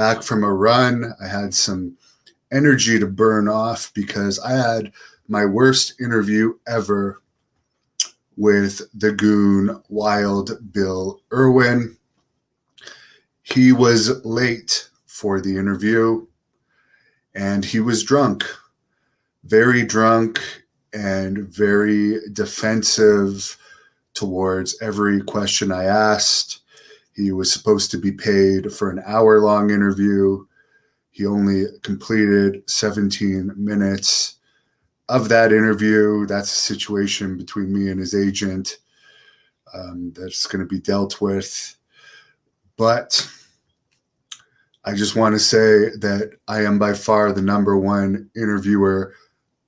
back from a run. I had some energy to burn off because I had my worst interview ever with the Goon, Wild Bill Irwin. He was late for the interview and he was drunk, very drunk and very defensive towards every question I asked. He was supposed to be paid for an hour-long interview. He only completed 17 minutes of that interview. That's a situation between me and his agent that's going to be dealt with. But I just want to say that I am by far the #1 interviewer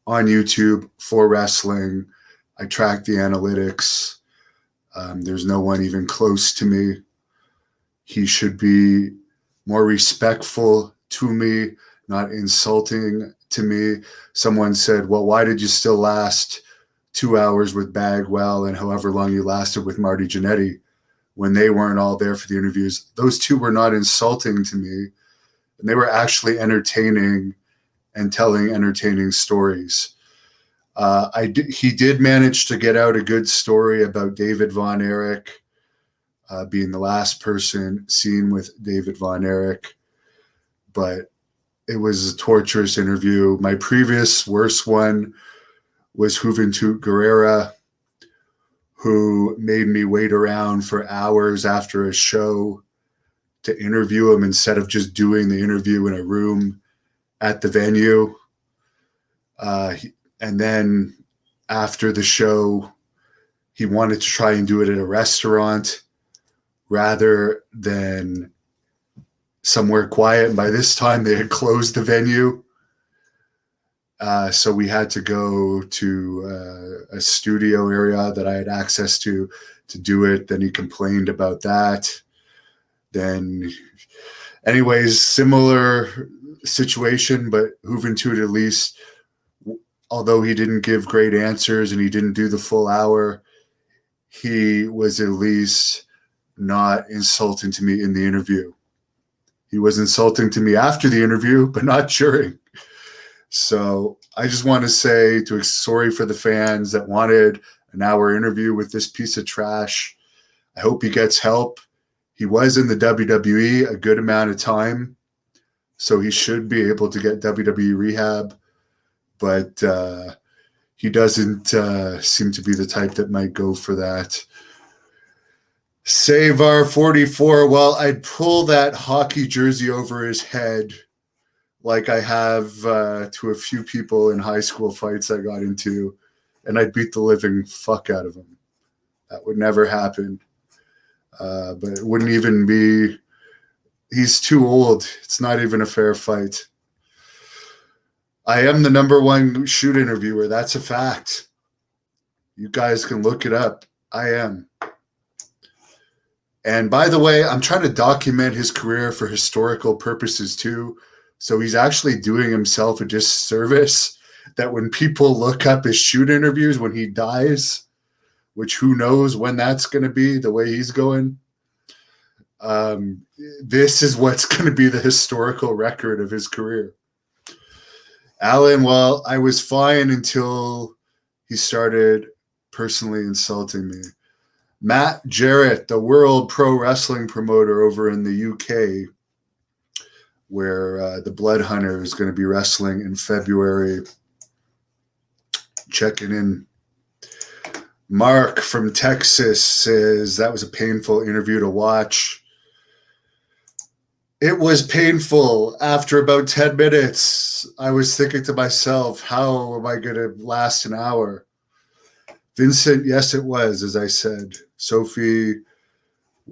on YouTube for wrestling. I track the analytics. There's no one even close to me. He should be more respectful to me, not insulting to me. Someone said, well, why did you still last 2 hours with Bagwell and however long you lasted with Marty Jannetty when they weren't all there for the interviews? Those two were not insulting to me, and they were actually entertaining and telling entertaining stories. He did manage to get out a good story about David Von Erich, being the last person seen with David Von Erich, but it was a torturous interview. My previous worst one was Juventud Guerrera, who made me wait around for hours after a show to interview him instead of just doing the interview in a room at the venue. And then after the show, he wanted to try and do it at a restaurant rather than somewhere quiet. And by this time, they had closed the venue. So we had to go to a studio area that I had access to do it. Then he complained about that. Then, anyways, similar situation, but Juventud, at least, although he didn't give great answers and he didn't do the full hour, he was at least not insulting to me in the interview. He was insulting to me after the interview, but not during. So I just want to say sorry for the fans that wanted an hour interview with this piece of trash. I hope he gets help. He was in the WWE a good amount of time, so he should be able to get WWE rehab. But he doesn't seem to be the type that might go for that. Savar 44, well, I'd pull that hockey jersey over his head like I have to a few people in high school fights I got into, and I'd beat the living fuck out of him. That would never happen. But it wouldn't even be – he's too old. It's not even a fair fight. I am the #1 shoot interviewer. That's a fact. You guys can look it up. I am. And by the way, I'm trying to document his career for historical purposes too. So he's actually doing himself a disservice that when people look up his shoot interviews when he dies, which who knows when that's going to be, the way he's going, this is what's going to be the historical record of his career. Alan, well, I was fine until he started personally insulting me. Matt Jarrett, the World Pro Wrestling promoter over in the UK, where the Blood Hunter is going to be wrestling in February. Checking in. Mark from Texas says that was a painful interview to watch. It was painful. After about 10 minutes, I was thinking to myself, how am I going to last an hour? Vincent, yes, it was, as I said. Sophie,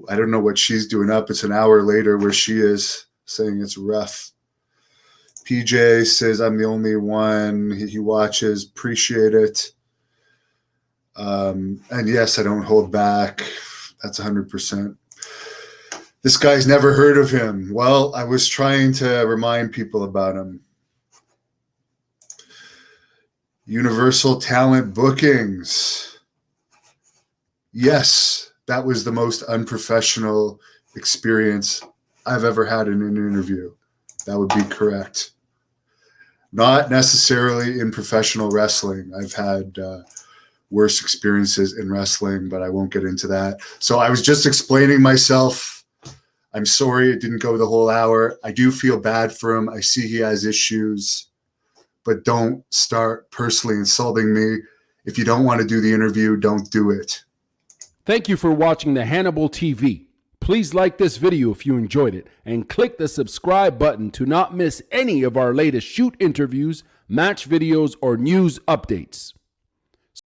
I don't know what she's doing up. It's an hour later where she is, saying it's rough. PJ says, I'm the only one he watches. Appreciate it. And yes, I don't hold back. That's 100%. This guy's never heard of him. Well, I was trying to remind people about him. Universal Talent Bookings. Yes, that was the most unprofessional experience I've ever had in an interview. That would be correct. Not necessarily in professional wrestling. I've had worse experiences in wrestling, but I won't get into that. So I was just explaining myself. I'm sorry it didn't go the whole hour. I do feel bad for him. I see he has issues, but don't start personally insulting me. If you don't want to do the interview, don't do it. Thank you for watching the Hannibal TV. Please like this video if you enjoyed it and click the subscribe button to not miss any of our latest shoot interviews, match videos, or news updates.